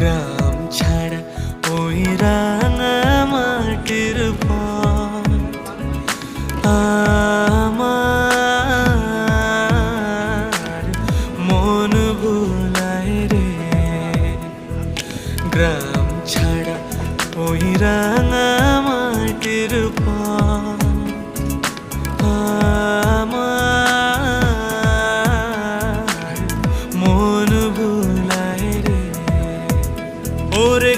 গ্রাম ছাড়া ওই রাঙা মাটির পর আমার মন ভুলায় রে। গ্রাম ছাড়া ওই রাঙা মাটির পর আমার মন ভুলায় রে। ওরে